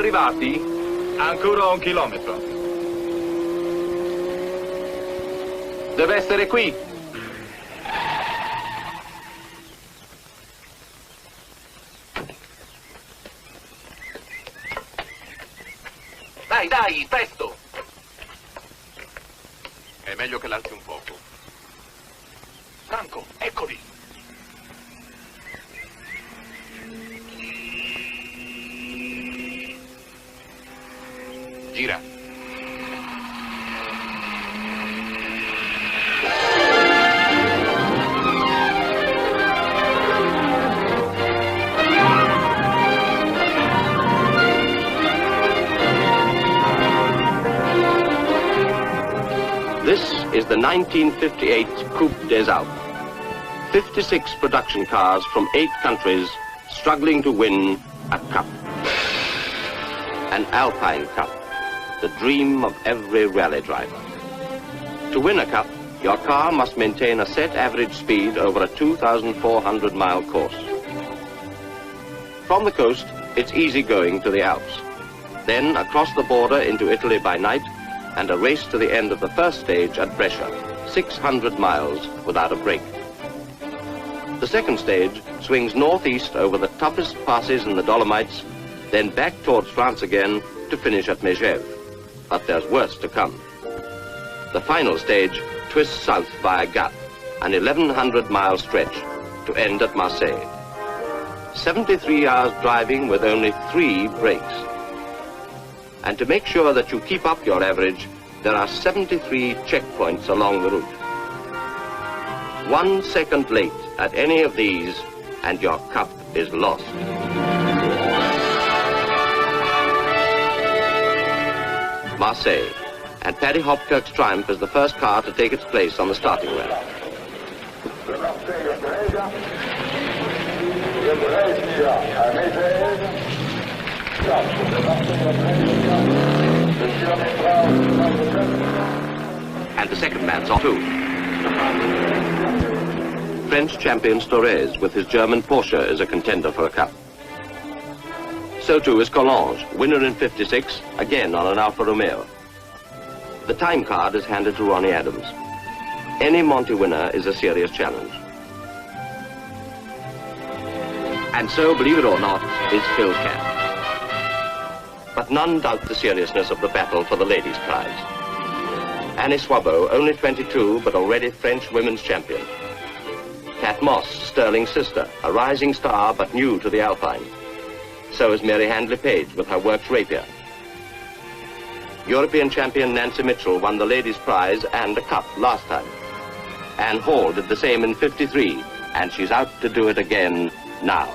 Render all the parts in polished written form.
privati? Ancora 1 chilometro. Deve essere qui. Dai, dai, presto! È meglio che l'alzi un poco. Franco, eccoli! Gira. This is the 1958 Coupe des Alpes. 56 production cars from 8 countries struggling to win a cup. An Alpine Cup, the dream of every rally driver. To win a cup, your car must maintain a set average speed over a 2,400-mile course. From the coast, it's easy going to the Alps. Then across the border into Italy by night, and a race to the end of the first stage at Brescia, 600 miles without a break. The second stage swings northeast over the toughest passes in the Dolomites, then back towards France again to finish at Megève. But there's worse to come. The final stage twists south via Gap, an 1,100-mile stretch, to end at Marseille. 73 hours driving with only 3 breaks. And to make sure that you keep up your average, there are 73 checkpoints along the route. 1 second late at any of these, and your cup is lost. Marseille, and Paddy Hopkirk's Triumph is the first car to take its place on the starting ramp. And the second man's off too. French champion Storez with his German Porsche is a contender for a cup. So too is Collange, winner in 56, again on an Alfa Romeo. The time card is handed to Ronnie Adams. Any Monty winner is a serious challenge. And so, believe it or not, is Phil Camp. But none doubt the seriousness of the battle for the ladies' prize. Annie Swabo, only 22, but already French women's champion. Kat Moss, Sterling's sister, a rising star, but new to the Alpine. So is Mary Handley Page with her Works Rapier. European champion Nancy Mitchell won the ladies' prize and a cup last time. Anne Hall did the same in 53, and she's out to do it again now.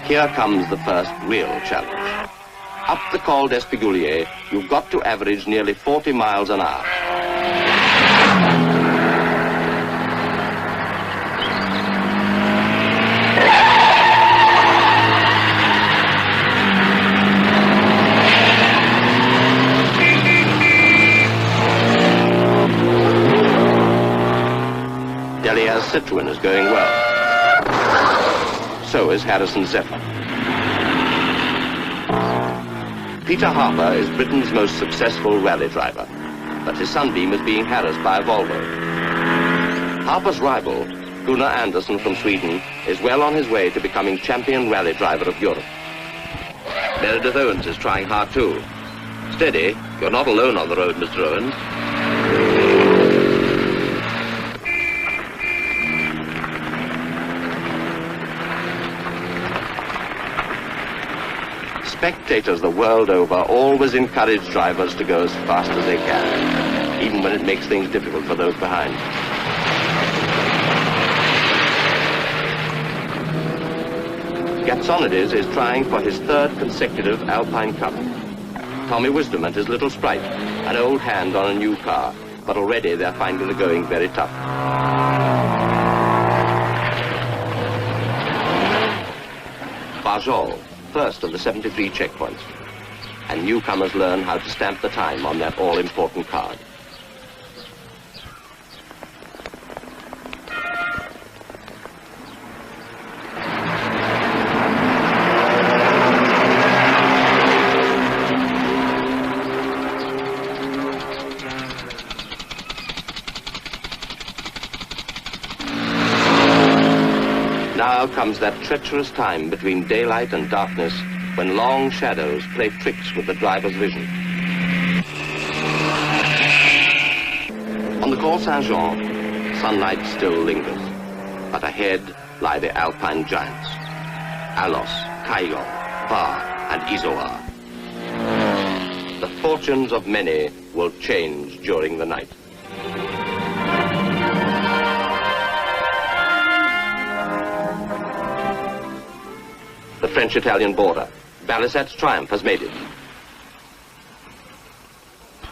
Here comes the first real challenge. Up the Col d'Espigulier, you've got to average nearly 40 miles an hour. Delia's Citroën is going well. So is Harrison Zephyr. Peter Harper is Britain's most successful rally driver, but his Sunbeam is being harassed by a Volvo. Harper's rival, Gunnar Andersson from Sweden, is well on his way to becoming champion rally driver of Europe. Meredith Owens is trying hard too. Steady, you're not alone on the road, Mr. Owens. Spectators the world over always encourage drivers to go as fast as they can, even when it makes things difficult for those behind. Gatsonides is trying for his 3rd consecutive Alpine Cup. Tommy Wisdom and his little sprite, an old hand on a new car, but already they're finding the going very tough. Barjol, first of the 73 checkpoints, and newcomers learn how to stamp the time on that all-important card. means that treacherous time between daylight and darkness when long shadows play tricks with the driver's vision. On the Col Saint-Jean, sunlight still lingers, but ahead lie the Alpine giants, Alos, Caillon, Var, and Izoard. The fortunes of many will change during the night. The French-Italian border. Barisat's triumph has made it.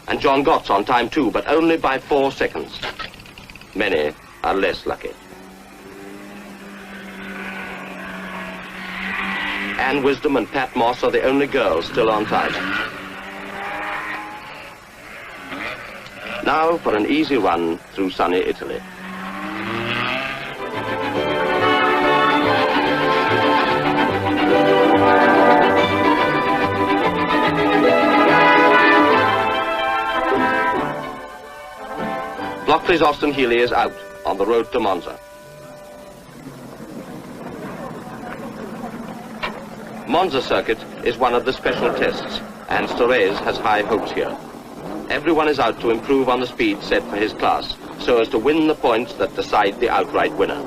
And John Gott's on time too, but only by 4 seconds. Many are less lucky. Anne Wisdom and Pat Moss are the only girls still on time. Now for an easy run through sunny Italy. Blockley's Austin Healey is out on the road to Monza. Monza circuit is one of the special tests, and Storez has high hopes here. Everyone is out to improve on the speed set for his class, so as to win the points that decide the outright winner.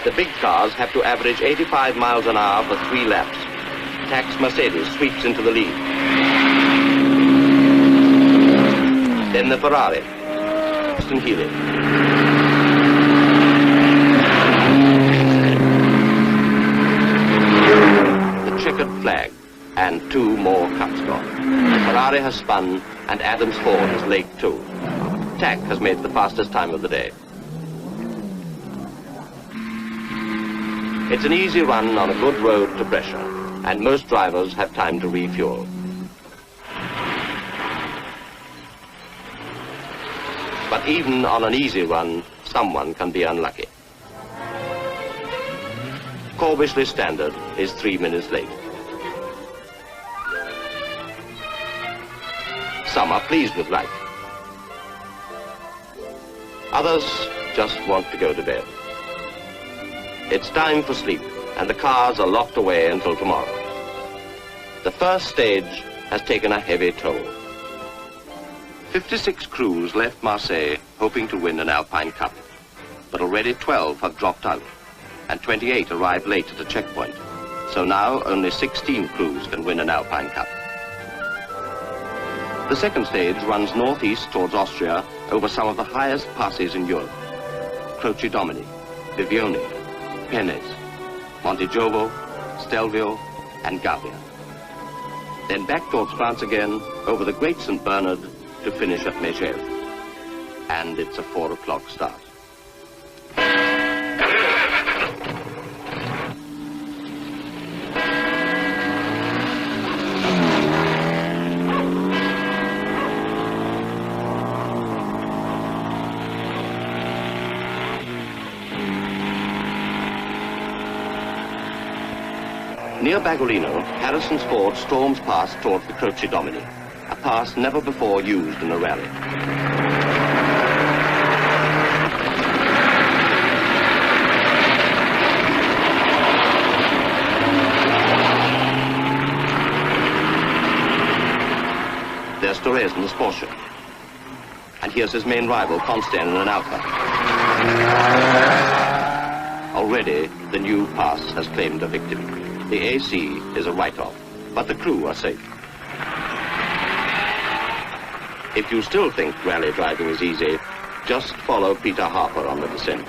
The big cars have to average 85 miles an hour for 3 laps. Tax Mercedes sweeps into the lead. Then the Ferrari, Austin Healey. The checkered flag, and 2 more cups gone. The Ferrari has spun, and Adams Ford has laked too. Tack has made the fastest time of the day. It's an easy run on a good road to Brescia, and most drivers have time to refuel. But even on an easy run, someone can be unlucky. Corbishley Standard is 3 minutes late. Some are pleased with life. Others just want to go to bed. It's time for sleep, and the cars are locked away until tomorrow. The first stage has taken a heavy toll. 56 crews left Marseille hoping to win an Alpine Cup, but already 12 have dropped out, and 28 arrived late at a checkpoint. So now only 16 crews can win an Alpine Cup. The second stage runs northeast towards Austria over some of the highest passes in Europe. Croce Domini, Vivione, Penes, Montegiovo, Stelvio, and Gavia. Then back towards France again over the Great St. Bernard to finish at Megève. And it's a 4 o'clock start. Near Bagolino, Harrison's Ford storms past towards the Croce Domini, a pass never before used in a rally. There's Torres in his Porsche. And here's his main rival, Consten, in an Alfa. Already, the new pass has claimed a victim. The AC is a write-off, but the crew are safe. If you still think rally driving is easy, just follow Peter Harper on the descent.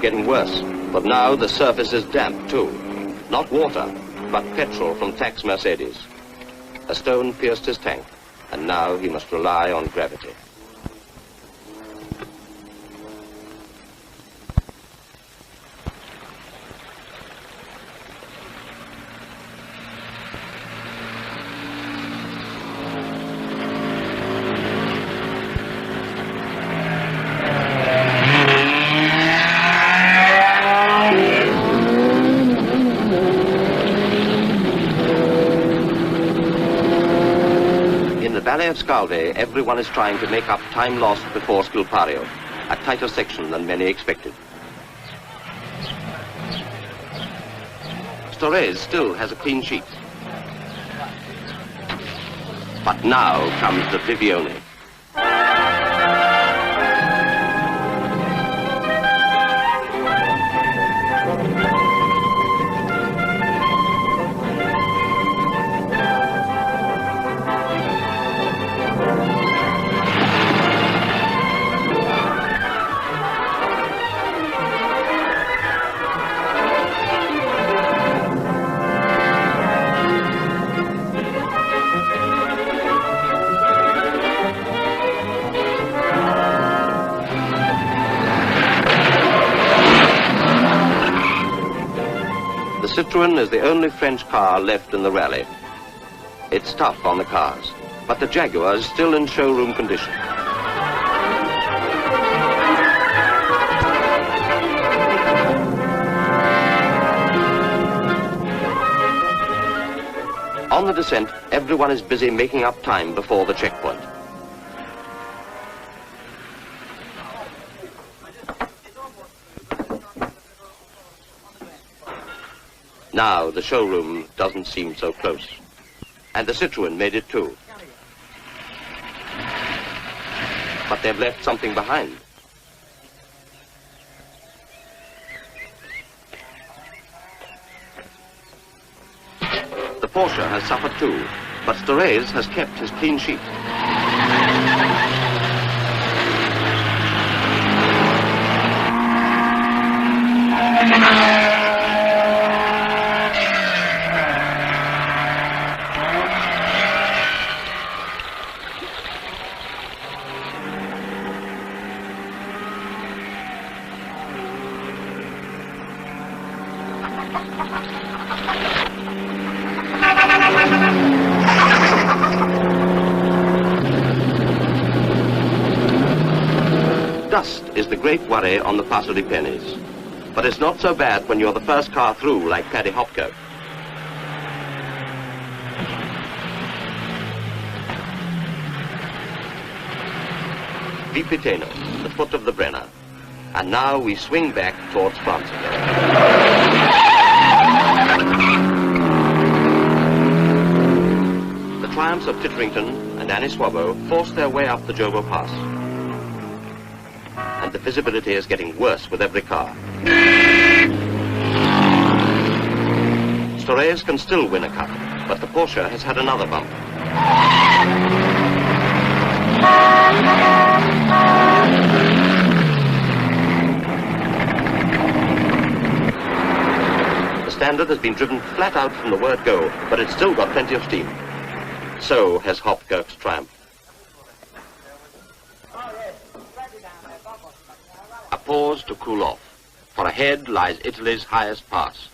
Getting worse, but now the surface is damp too. Not water, but petrol from Tax Mercedes. A stone pierced his tank, and now he must rely on gravity. Valley of Scalve, everyone is trying to make up time lost before Scilpario, a tighter section than many expected. Storres still has a clean sheet. But now comes the Vivione. The Citroën is the only French car left in the rally. It's tough on the cars, but the Jaguar is still in showroom condition. On the descent, everyone is busy making up time before the checkpoint. Now the showroom doesn't seem so close. And the Citroën made it too. But they've left something behind. The Porsche has suffered too, but Storres has kept his clean sheet. Dust is the great worry on the Passo di Penis. But it's not so bad when you're the first car through like Paddy Hopko. Vipiteno, the foot of the Brenner. And now we swing back towards France again. The triumphs of Titterington and Annie Swabbo force their way up the Jobo Pass. And the visibility is getting worse with every car. Storres can still win a cup, but the Porsche has had another bump. The Standard has been driven flat out from the word go, but it's still got plenty of steam. So has Hopkirk's Triumph. A pause to cool off, for ahead lies Italy's highest pass.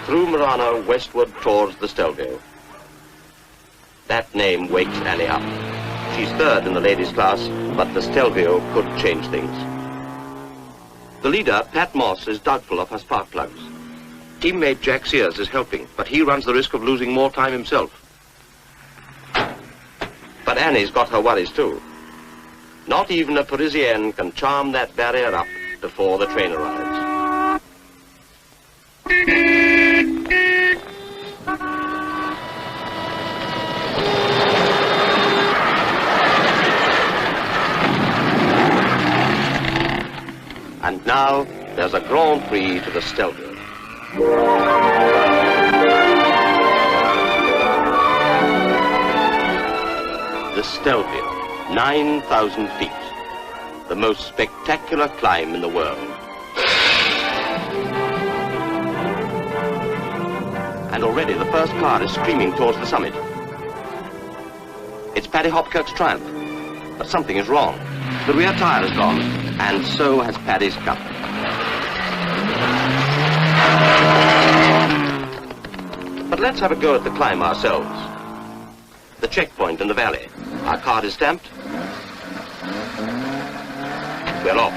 Through Murano westward towards the Stelvio. That name wakes Annie up. She's third in the ladies' class, but the Stelvio could change things. The leader, Pat Moss, is doubtful of her spark plugs. Teammate Jack Sears is helping, but he runs the risk of losing more time himself. But Annie's got her worries too. Not even a Parisienne can charm that barrier up before the train arrives. And now there's a Grand Prix to the Stelvio. The Stelvio, 9,000 feet. The most spectacular climb in the world. And already the first car is streaming towards the summit. It's Paddy Hopkirk's Triumph. But something is wrong. The rear tire is gone, and so has Paddy's Cup. But let's have a go at the climb ourselves. The checkpoint in the valley. Our card is stamped. We're off.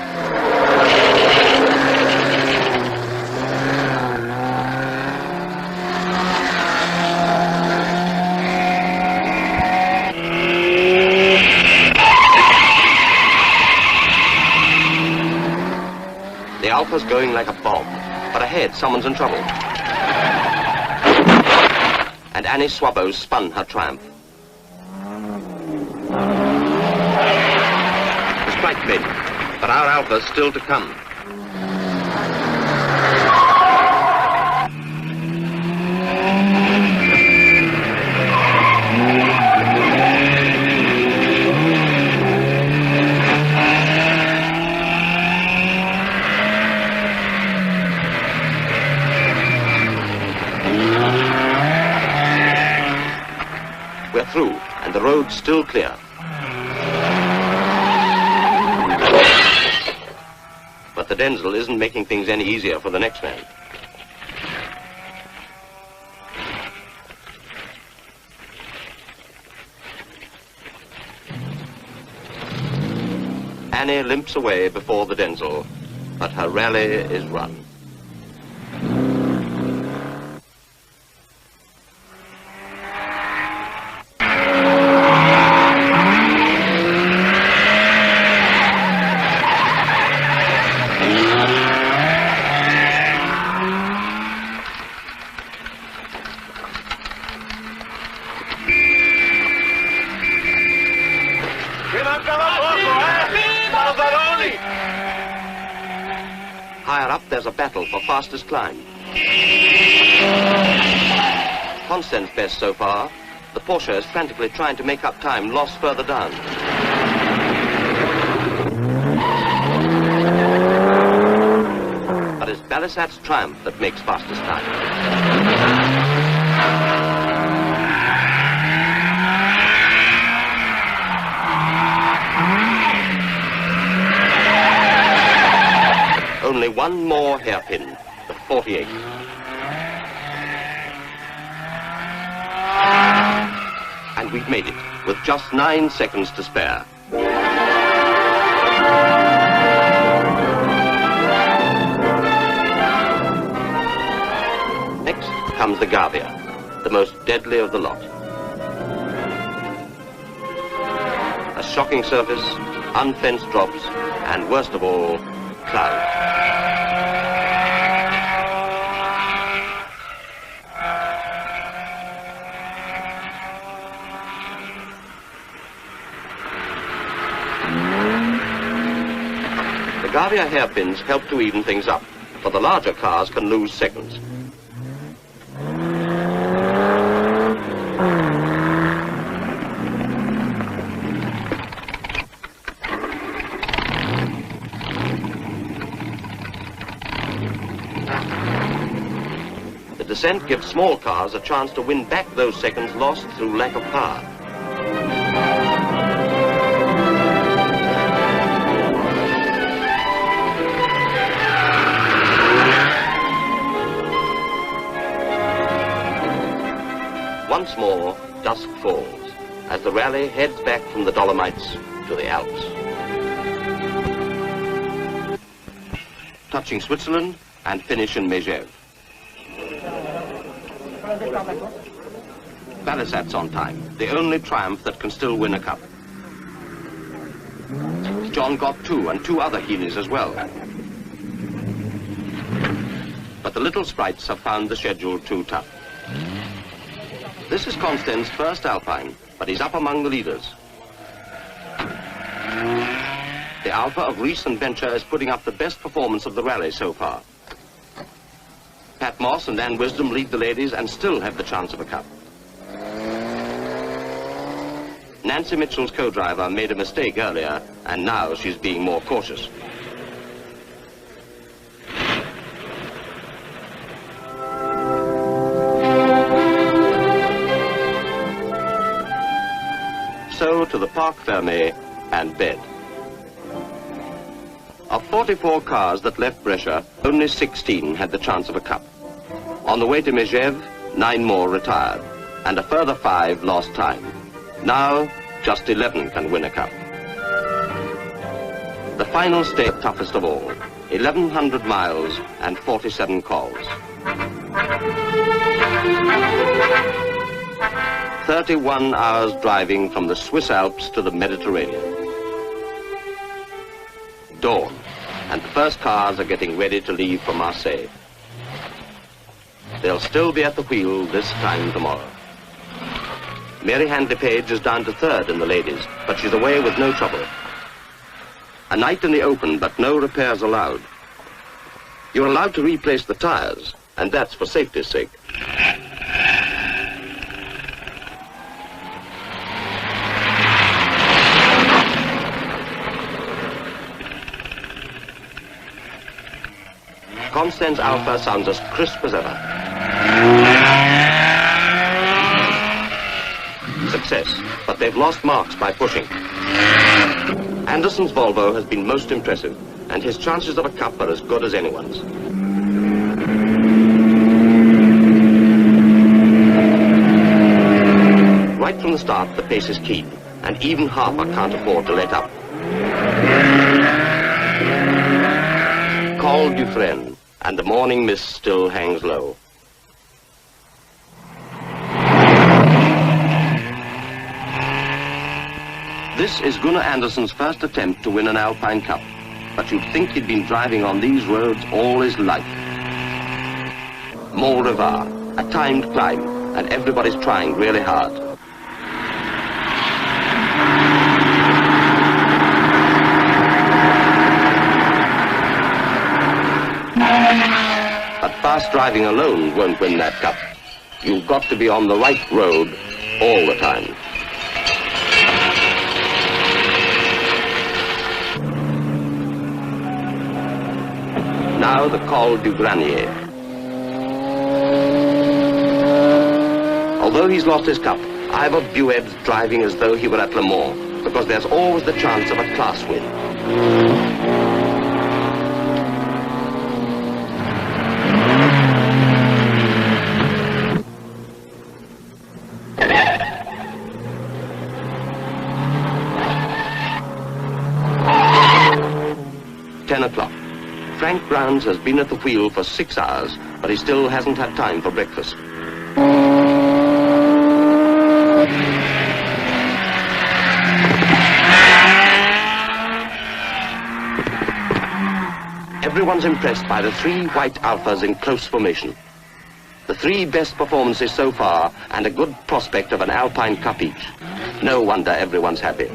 The Alfa's going like a bomb, but ahead someone's in trouble. And Annie Swabbo spun her triumph. The strike made, but our Alfa's still to come. We're through, and the road's still clear. But the Denzel isn't making things any easier for the next man. Annie limps away before the Denzel, but her rally is run. Higher up, there's a battle for fastest climb. Consten's best so far. The Porsche is frantically trying to make up time lost further down. But it's Belisat's triumph that makes fastest time. Only one more hairpin, the 48. And we've made it, with just 9 seconds to spare. Next comes the Gavia, the most deadly of the lot. A shocking surface, unfenced drops, and worst of all, clouds. The Gavia hairpins help to even things up, for the larger cars can lose seconds. The descent gives small cars a chance to win back those seconds lost through lack of power. Once more, dusk falls, as the rally heads back from the Dolomites to the Alps. Touching Switzerland and finish in Megève. Belisat's on time, the only triumph that can still win a cup. John got 2 and 2 other Heelys as well. But the little sprites have found the schedule too tough. This is Consten's first Alpine, but he's up among the leaders. The Alfa of Riess and Wencher is putting up the best performance of the rally so far. Pat Moss and Ann Wisdom lead the ladies and still have the chance of a cup. Nancy Mitchell's co-driver made a mistake earlier, and now she's being more cautious. So to the Parc Fermé and bed. Of 44 cars that left Brescia, only 16 had the chance of a cup. On the way to Megève, 9 more retired, and a further 5 lost time. Now, just 11 can win a cup. The final stage, toughest of all, 1,100 miles and 47 calls. 31 hours driving from the Swiss Alps to the Mediterranean. Dawn. and the first cars are getting ready to leave for Marseille. They'll still be at the wheel this time tomorrow. Mary Handley Page is down to third in the ladies, but she's away with no trouble. A night in the open, but no repairs allowed. You're allowed to replace the tires, and that's for safety's sake. Consten's Alpha sounds as crisp as ever. Success, but they've lost marks by pushing. Anderson's Volvo has been most impressive, and his chances of a cup are as good as anyone's. Right from the start, the pace is keen, and even Harper can't afford to let up. Col du Frêne, and the morning mist still hangs low. This is Gunnar Anderson's first attempt to win an Alpine Cup, but you'd think he'd been driving on these roads all his life. Mont Revard, a timed climb, and everybody's trying really hard. But fast driving alone won't win that cup. You've got to be on the right road all the time. Now the Col du Granier. Although he's lost his cup, Ivor Bueb's driving as though he were at Le Mans, because there's always the chance of a class win. Frank Brown's has been at the wheel for 6 hours, but he still hasn't had time for breakfast. Everyone's impressed by the 3 white Alphas in close formation. The 3 best performances so far, and a good prospect of an Alpine Cup each. No wonder everyone's happy.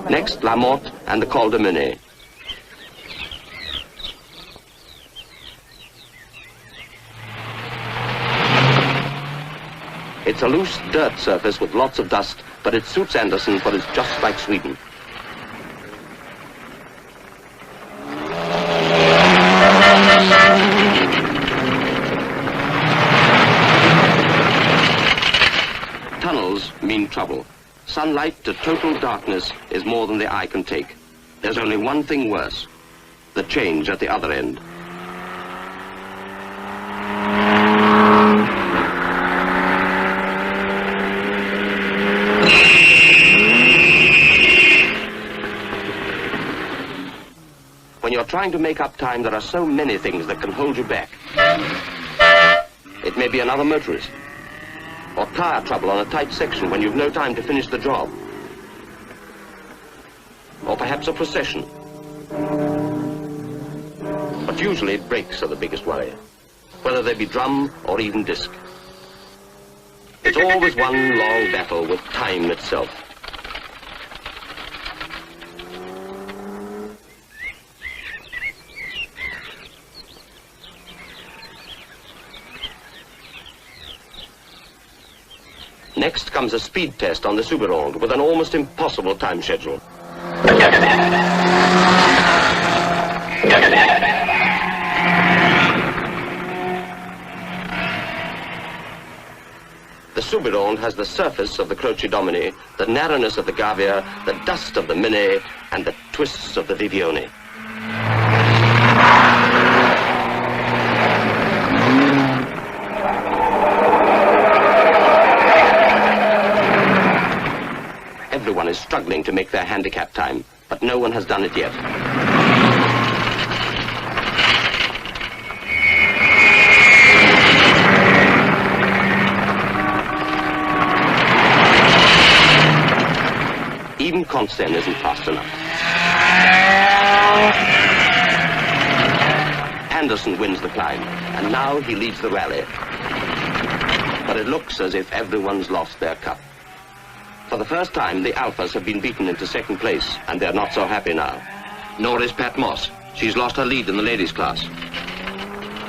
Next, La Motte and the Col de Menet. It's a loose dirt surface with lots of dust, but it suits Anderson, for it's just like Sweden. Tunnels mean trouble. Sunlight to total darkness is more than the eye can take. There's only one thing worse: the change at the other end. When you're trying to make up time, there are so many things that can hold you back. It may be another motorist, or tire trouble on a tight section when you've no time to finish the job. Or perhaps a procession. But usually brakes are the biggest worry, whether they be drum or even disc. It's always one long battle with time itself. Next comes a speed test on the Suberonde with an almost impossible time schedule. The Suberonde has the surface of the Croce Domini, the narrowness of the Gavia, the dust of the Minet, and the twists of the Vivione. Everyone is struggling to make their handicap time, but no one has done it yet. Even Consten isn't fast enough. Anderson wins the climb, and now he leads the rally. But it looks as if everyone's lost their cup. For the first time, the Alphas have been beaten into second place, and they're not so happy now. Nor is Pat Moss. She's lost her lead in the ladies' class.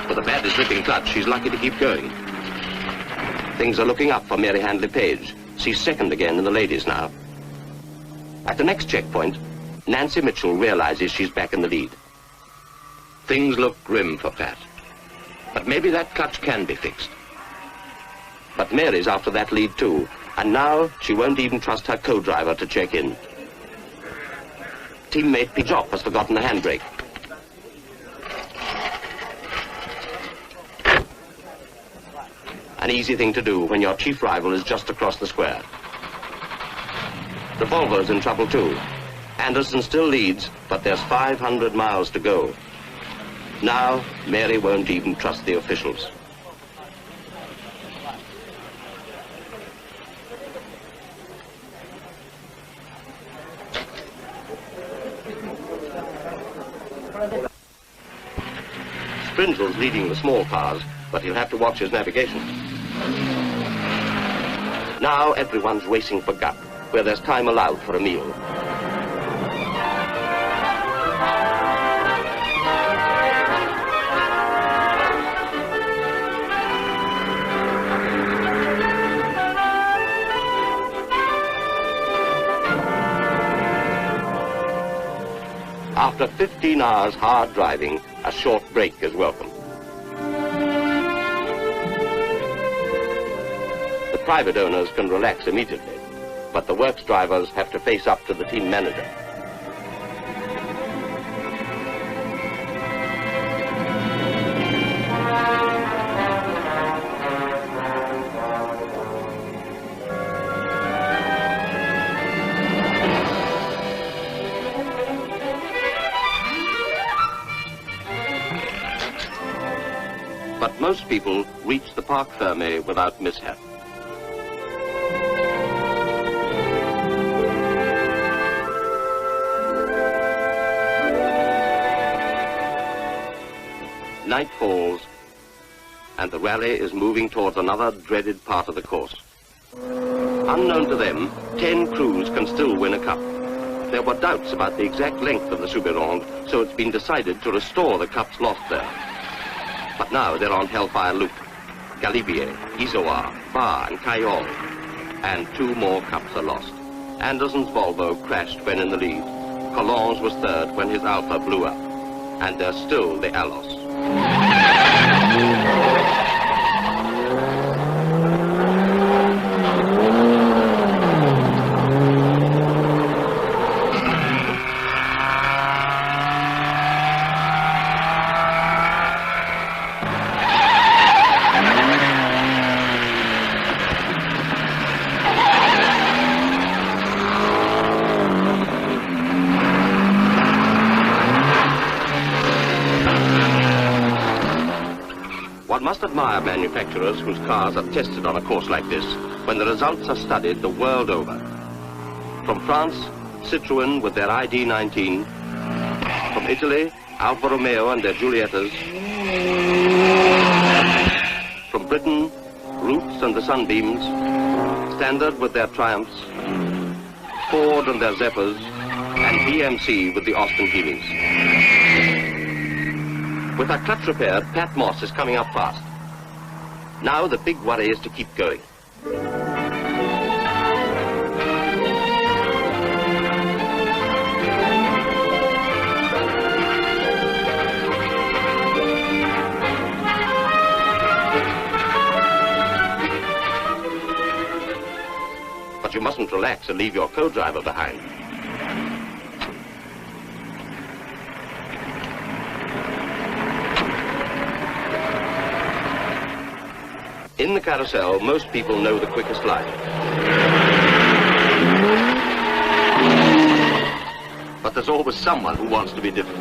With a badly slipping clutch, she's lucky to keep going. Things are looking up for Mary Handley-Page. She's second again in the ladies now. At the next checkpoint, Nancy Mitchell realizes she's back in the lead. Things look grim for Pat. But maybe that clutch can be fixed. But Mary's after that lead too, and now she won't even trust her co-driver to check in. Teammate P. Jopp has forgotten the handbrake. An easy thing to do when your chief rival is just across the square. The Volvo's in trouble too. Anderson still leads, but there's 500 miles to go. Now, Mary won't even trust the officials. Sprindle's leading the small cars, but he'll have to watch his navigation. Now everyone's racing for Gap, where there's time allowed for a meal. After 15 hours hard driving, a short break is welcome. The private owners can relax immediately, but the works drivers have to face up to the team manager. But most people reach the Parc Fermé without mishap. Night falls, and the rally is moving towards another dreaded part of the course. Unknown to them, 10 crews can still win a cup. There were doubts about the exact length of the Soubirande, so it's been decided to restore the cups lost there. But now they're on Hellfire Loop. Galibier, Izoard, Bar and Cayol. And 2 more cups are lost. Anderson's Volvo crashed when in the lead. Collon's was third when his Alfa blew up. And there's still the Alos. One must admire manufacturers whose cars are tested on a course like this, when the results are studied the world over. From France, Citroën with their ID19. From Italy, Alfa Romeo and their Giuliettas. From Britain, Roots and the Sunbeams. Standard with their Triumphs. Ford and their Zephyrs. And BMC with the Austin Healys. With her clutch repaired, Pat Moss is coming up fast. Now the big worry is to keep going. But you mustn't relax and leave your co-driver behind. In the carousel, most people know the quickest line. But there's always someone who wants to be different.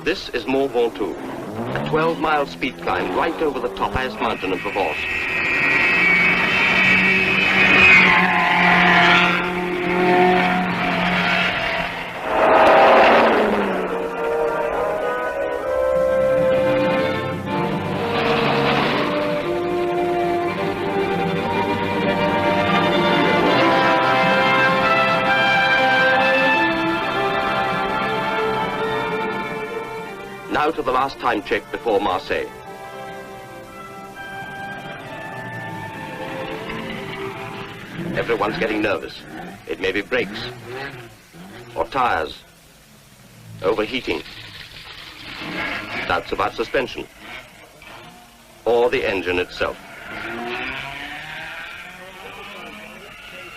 This is Mont Ventoux, a 12-mile speed climb right over the top highest mountain in Provence. Now to the last time check before Marseille. Everyone's getting nervous. It may be brakes, or tires, overheating, doubts about suspension, or the engine itself.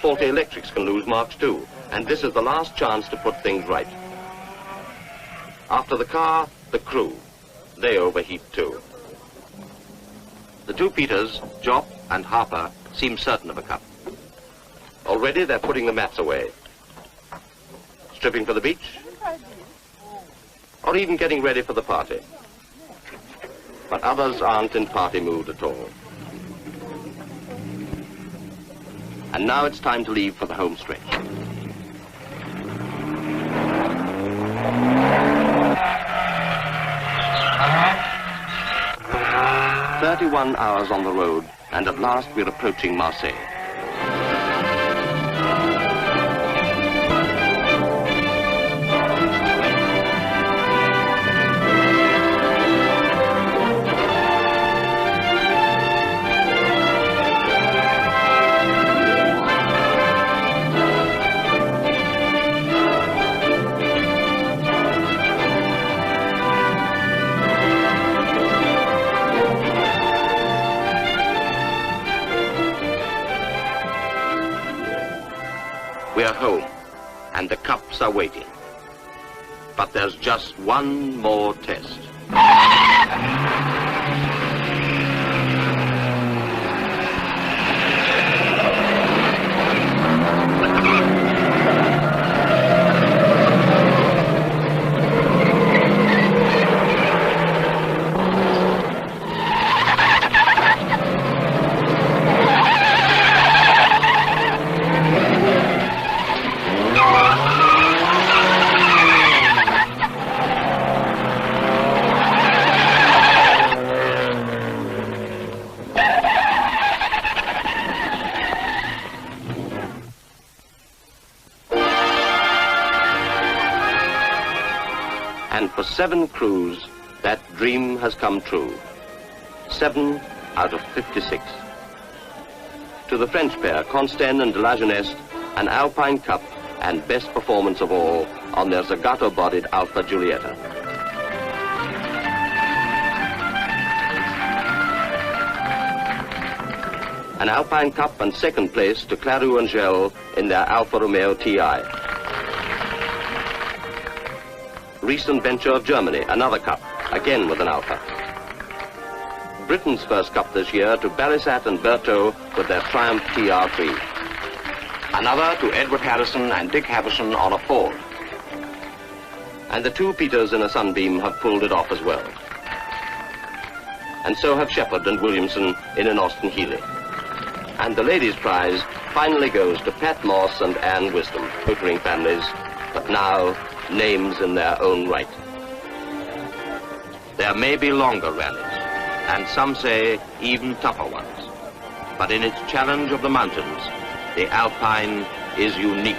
Faulty electrics can lose marks too, and this is the last chance to put things right. After the car, the crew. They overheat too. The two Peters, Jopp and Harper, seem certain of a cup. Already they're putting the mats away. Stripping for the beach, or even getting ready for the party. But others aren't in party mood at all. And now it's time to leave for the home stretch. "31 hours on the road, and at last we're approaching Marseille. We're home, and the cups are waiting. But there's just one more test. And for 7 crews, that dream has come true. 7 out of 56. To the French pair, Consten and Delageneste, an Alpine Cup and best performance of all on their Zagato-bodied Alfa Giulietta. An Alpine Cup and second place to Clarou and Gelé in their Alfa Romeo TI. Riess and Wencher of Germany, another cup, again with an Alfa. Britain's first cup this year to Belisat and Berthaud with their Triumph TR3. Another to Edward Harrison and Dick Havisham on a Ford. And the two Peters in a Sunbeam have pulled it off as well. And so have Shepherd and Williamson in an Austin Healey. And the ladies' prize finally goes to Pat Moss and Anne Wisdom, motoring families, but now names in their own right. There may be longer rallies, and some say even tougher ones. But in its challenge of the mountains, the Alpine is unique.